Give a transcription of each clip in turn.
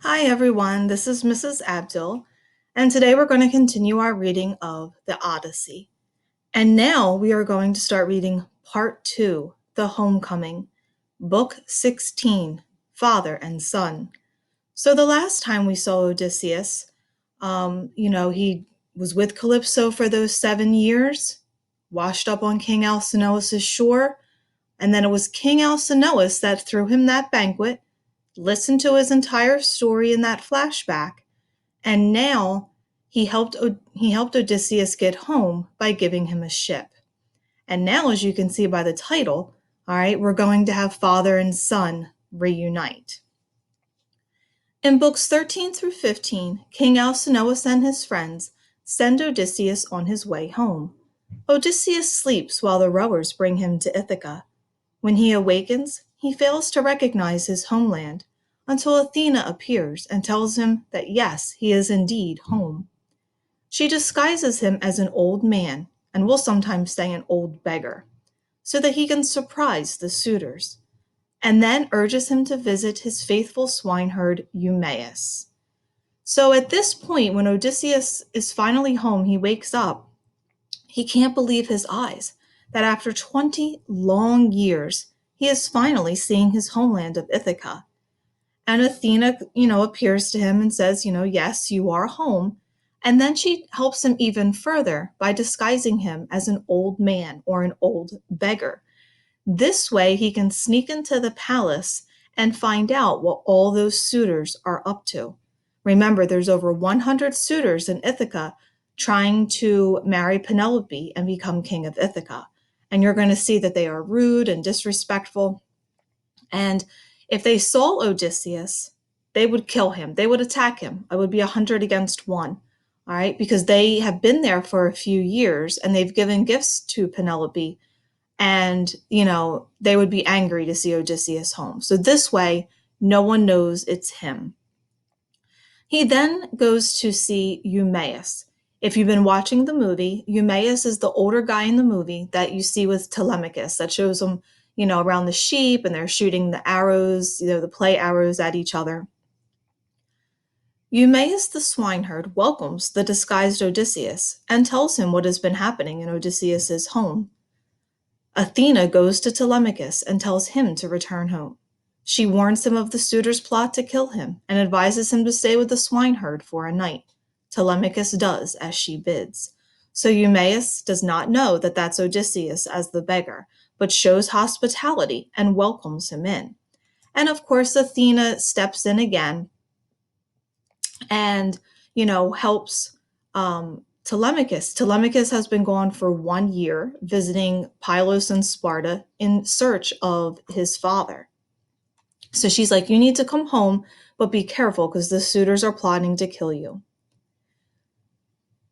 Hi everyone, this is Mrs. Abdul, and today we're going to continue our reading of the Odyssey. And now we are going to start reading Part 2, The Homecoming, Book 16, Father and Son. So the last time we saw Odysseus, he was with Calypso for those 7 years, washed up on King Alcinous's shore, and then it was King Alcinous that threw him that banquet, listened to his entire story in that flashback, and now he helped Odysseus get home by giving him a ship. And now, as you can see by the title, all right, we're going to have father and son reunite. In books 13 through 15, King Alcinous and his friends send Odysseus on his way home. Odysseus sleeps while the rowers bring him to Ithaca. When he awakens, he fails to recognize his homeland until Athena appears and tells him that yes, he is indeed home. She disguises him as an old man, and will sometimes say an old beggar, so that he can surprise the suitors, and then urges him to visit his faithful swineherd Eumaeus. So at this point, when Odysseus is finally home, he wakes up. He can't believe his eyes that after 20 long years, he is finally seeing his homeland of Ithaca. And Athena, appears to him and says, yes, you are home. And then she helps him even further by disguising him as an old man or an old beggar. This way, he can sneak into the palace and find out what all those suitors are up to. Remember, there's over 100 suitors in Ithaca trying to marry Penelope and become king of Ithaca. And you're going to see that they are rude and disrespectful. And if they saw Odysseus, they would kill him. They would attack him. It would be 100 against 1. All right, because they have been there for a few years and they've given gifts to Penelope, and they would be angry to see Odysseus home. So this way, no one knows it's him. He then goes to see Eumaeus. If you've been watching the movie, Eumaeus is the older guy in the movie that you see with Telemachus, that shows him, around the sheep, and they're shooting the arrows, the play arrows at each other. Eumaeus the swineherd welcomes the disguised Odysseus and tells him what has been happening in Odysseus's home. Athena goes to Telemachus and tells him to return home. She warns him of the suitor's plot to kill him and advises him to stay with the swineherd for a night. Telemachus does as she bids. So Eumaeus does not know that that's Odysseus as the beggar, but shows hospitality and welcomes him in. And of course, Athena steps in again and, helps Telemachus. Telemachus has been gone for 1 year visiting Pylos and Sparta in search of his father. So she's like, you need to come home, but be careful because the suitors are plotting to kill you.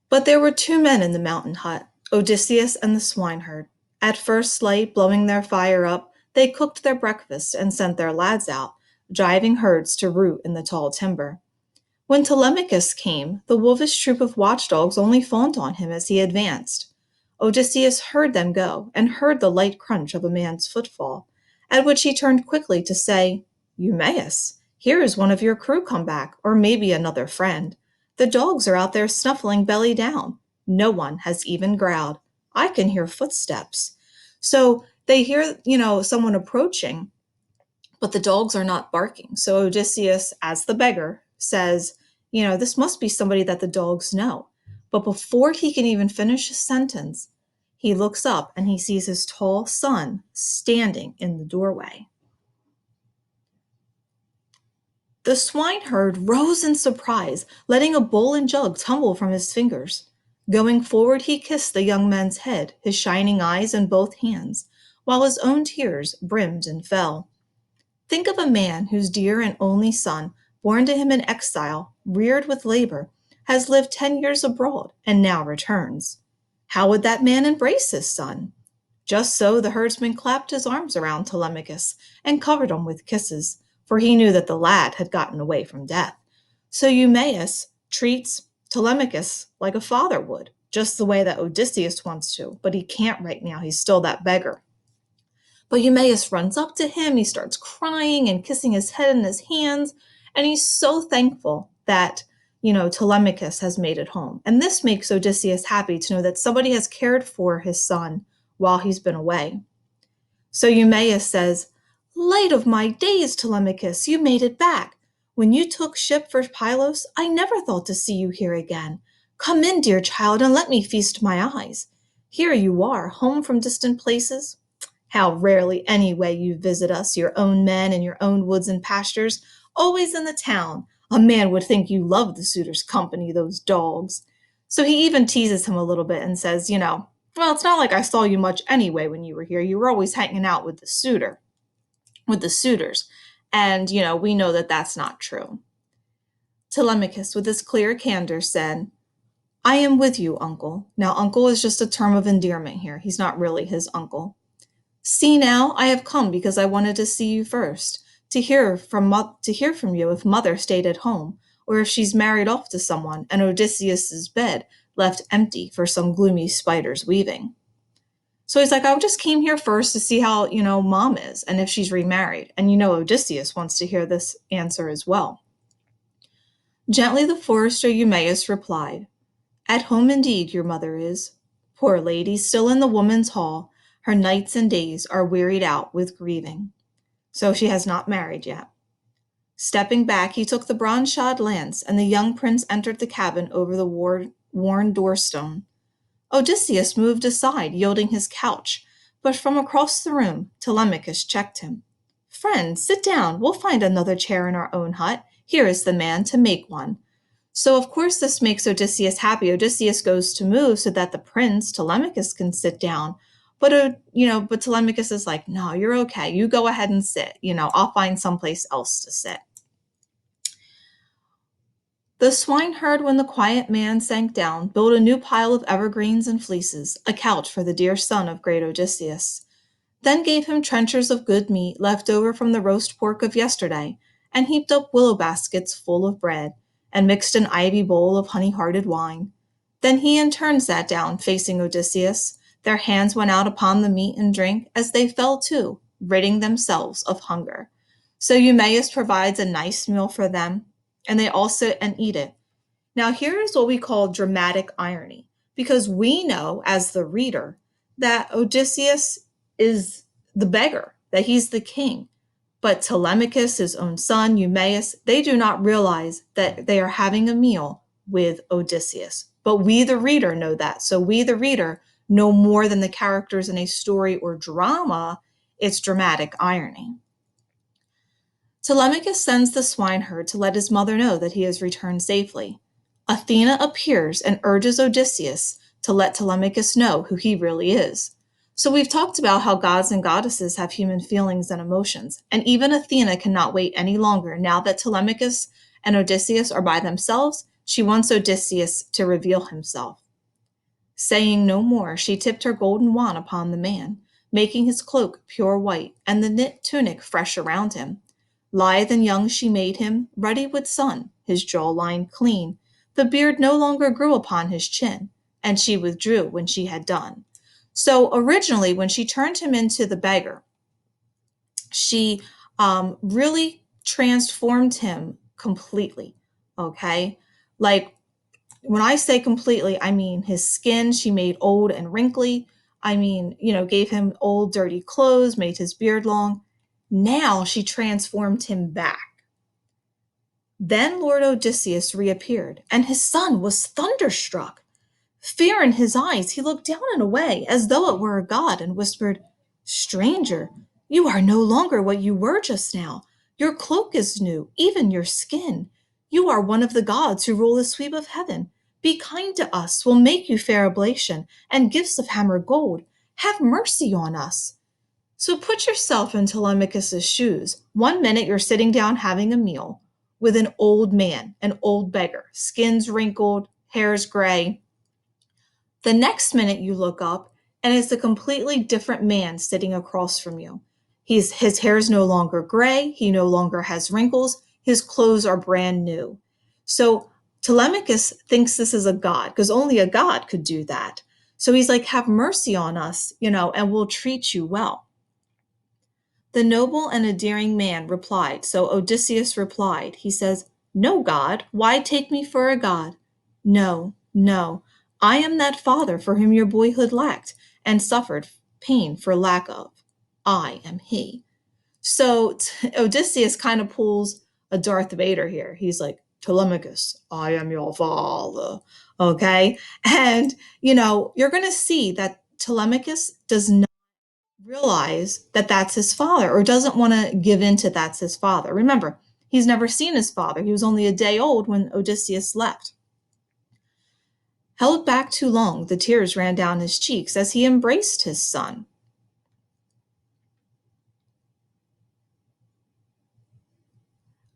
But there were 2 men in the mountain hut, Odysseus and the swineherd. At first light, blowing their fire up, they cooked their breakfast and sent their lads out, driving herds to root in the tall timber. When Telemachus came, the wolfish troop of watchdogs only fawned on him as he advanced. Odysseus heard them go and heard the light crunch of a man's footfall, at which he turned quickly to say, Eumaeus, here is one of your crew come back, or maybe another friend. The dogs are out there snuffling belly down. No one has even growled. I can hear footsteps. So they hear, someone approaching, but the dogs are not barking. So Odysseus, as the beggar, says, this must be somebody that the dogs know. But before he can even finish his sentence, he looks up and he sees his tall son standing in the doorway. The swineherd rose in surprise, letting a bowl and jug tumble from his fingers. Going forward, he kissed the young man's head, his shining eyes, and both hands, while his own tears brimmed and fell. Think of a man whose dear and only son, born to him in exile, reared with labor, has lived 10 years abroad, and now returns. How would that man embrace his son? Just so the herdsman clapped his arms around Telemachus and covered him with kisses, for he knew that the lad had gotten away from death. So Eumaeus treats Telemachus like a father would, just the way that Odysseus wants to, but he can't right now. He's still that beggar. But Eumaeus runs up to him. He starts crying and kissing his head and his hands. And he's so thankful that, Telemachus has made it home. And this makes Odysseus happy to know that somebody has cared for his son while he's been away. So Eumaeus says, "Light of my days, Telemachus, you made it back. When you took ship for Pylos, I never thought to see you here again. Come in, dear child, and let me feast my eyes. Here you are, home from distant places. How rarely, anyway, you visit us, your own men and your own woods and pastures, always in the town. A man would think you loved the suitor's company, those dogs." So he even teases him a little bit and says, "Well, it's not like I saw you much anyway when you were here. You were always hanging out with with the suitors." And, we know that that's not true. Telemachus, with his clear candor, said, "I am with you, uncle." Now, uncle is just a term of endearment here. He's not really his uncle. "See now, I have come because I wanted to see you first, to hear from you if mother stayed at home, or if she's married off to someone, and Odysseus's bed left empty for some gloomy spider's weaving." So he's like, "I just came here first to see how, mom is and if she's remarried." And Odysseus wants to hear this answer as well. Gently the forester Eumaeus replied, "At home indeed your mother is. Poor lady, still in the woman's hall, her nights and days are wearied out with grieving." So she has not married yet. Stepping back, he took the bronze-shod lance, and the young prince entered the cabin over the worn doorstone. Odysseus moved aside, yielding his couch, but from across the room Telemachus checked him. "Friend, sit down. We'll find another chair in our own hut. Here is the man to make one." So of course this makes Odysseus happy. Odysseus goes to move so that the prince, Telemachus, can sit down. But Telemachus is like, "No, you're okay. You go ahead and sit. I'll find someplace else to sit." The swineherd, when the quiet man sank down, built a new pile of evergreens and fleeces, a couch for the dear son of great Odysseus. Then gave him trenchers of good meat left over from the roast pork of yesterday, and heaped up willow baskets full of bread, and mixed an ivy bowl of honey-hearted wine. Then he in turn sat down, facing Odysseus. Their hands went out upon the meat and drink, as they fell to, ridding themselves of hunger. So Eumaeus provides a nice meal for them, and they all sit and eat it. Now here is what we call dramatic irony, because we know, as the reader, that Odysseus is the beggar, that he's the king. But Telemachus, his own son, Eumaeus, they do not realize that they are having a meal with Odysseus. But we, the reader, know that. So we, the reader, know more than the characters in a story or drama. It's dramatic irony. Telemachus sends the swineherd to let his mother know that he has returned safely. Athena appears and urges Odysseus to let Telemachus know who he really is. So we've talked about how gods and goddesses have human feelings and emotions, and even Athena cannot wait any longer. Now that Telemachus and Odysseus are by themselves, she wants Odysseus to reveal himself. Saying no more, she tipped her golden wand upon the man, making his cloak pure white, and the knit tunic fresh around him. Lithe and young she made him, ruddy with sun, his jawline clean. The beard no longer grew upon his chin, and she withdrew when she had done. So originally, when she turned him into the beggar, she really transformed him completely, okay? Like, when I say completely, I mean his skin she made old and wrinkly. I mean, gave him old, dirty clothes, made his beard long. Now she transformed him back. Then Lord Odysseus reappeared, and his son was thunderstruck. Fear in his eyes, he looked down and away, as though it were a god, and whispered, "Stranger, you are no longer what you were just now. Your cloak is new, even your skin. You are one of the gods who rule the sweep of heaven. Be kind to us, we'll make you fair oblation, and gifts of hammered gold. Have mercy on us." So put yourself in Telemachus's shoes. 1 minute you're sitting down having a meal with an old man, an old beggar, skin's wrinkled, hair's gray. The next minute you look up and it's a completely different man sitting across from you. His hair is no longer gray, he no longer has wrinkles, his clothes are brand new. So Telemachus thinks this is a god, because only a god could do that. So he's like, "Have mercy on us, and we'll treat you well." The noble and endearing man replied. So Odysseus replied. He says, "No god, why take me for a god? No, no, I am that father for whom your boyhood lacked and suffered pain for lack of. I am he." So Odysseus kind of pulls a Darth Vader here. He's like, "Telemachus, I am your father." Okay. And, you're going to see that Telemachus does not realize that that's his father or doesn't want to give in to that's his father. Remember, he's never seen his father. He was only a day old when Odysseus left. Held back too long, the tears ran down his cheeks as he embraced his son.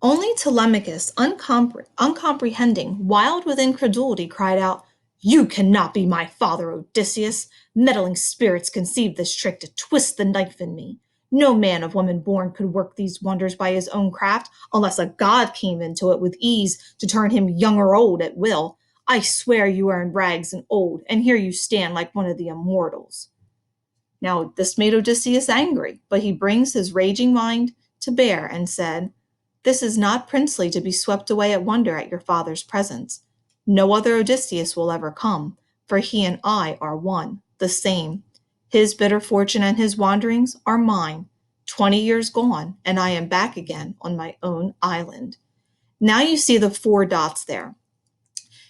Only Telemachus, uncomprehending, wild with incredulity, cried out, "You cannot be my father, Odysseus! Meddling spirits conceived this trick to twist the knife in me. No man of woman born could work these wonders by his own craft, unless a god came into it with ease to turn him young or old at will. I swear you are in rags and old, and here you stand like one of the immortals." Now, this made Odysseus angry, but he brings his raging mind to bear and said, "This is not princely to be swept away at wonder at your father's presence. No other Odysseus will ever come, for he and I are one, the same. His bitter fortune and his wanderings are mine. 20 years gone, and I am back again on my own island." Now you see the four dots there.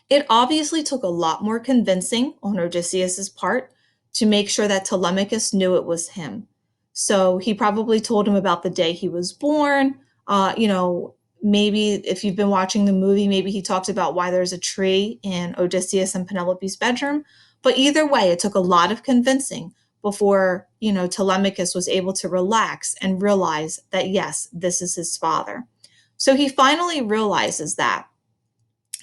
It obviously took a lot more convincing on Odysseus's part to make sure that Telemachus knew it was him. So he probably told him about the day he was born. Maybe if you've been watching the movie, maybe he talked about why there's a tree in Odysseus and Penelope's bedroom. But either way, it took a lot of convincing before, Telemachus was able to relax and realize that, yes, this is his father. So he finally realizes that.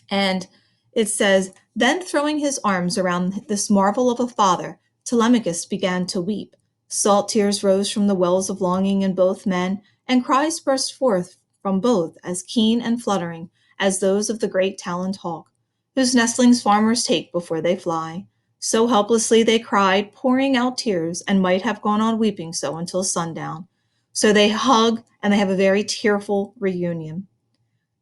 And it says, "Then throwing his arms around this marvel of a father, Telemachus began to weep. Salt tears rose from the wells of longing in both men, and cries burst forth from both as keen and fluttering as those of the great taloned hawk, whose nestlings farmers take before they fly. So helplessly they cried, pouring out tears, and might have gone on weeping so until sundown. So they hug, and they have a very tearful reunion.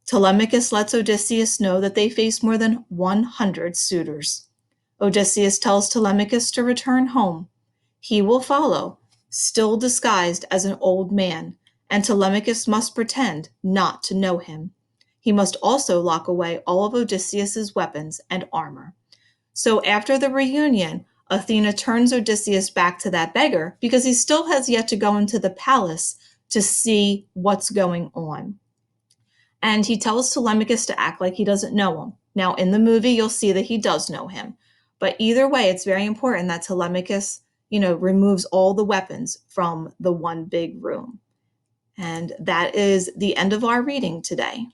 Telemachus lets Odysseus know that they face more than 100 suitors. Odysseus tells Telemachus to return home. He will follow, still disguised as an old man, and Telemachus must pretend not to know him. He must also lock away all of Odysseus's weapons and armor. So after the reunion, Athena turns Odysseus back to that beggar because he still has yet to go into the palace to see what's going on. And he tells Telemachus to act like he doesn't know him. Now, in the movie, you'll see that he does know him. But either way, it's very important that Telemachus, removes all the weapons from the one big room. And that is the end of our reading today.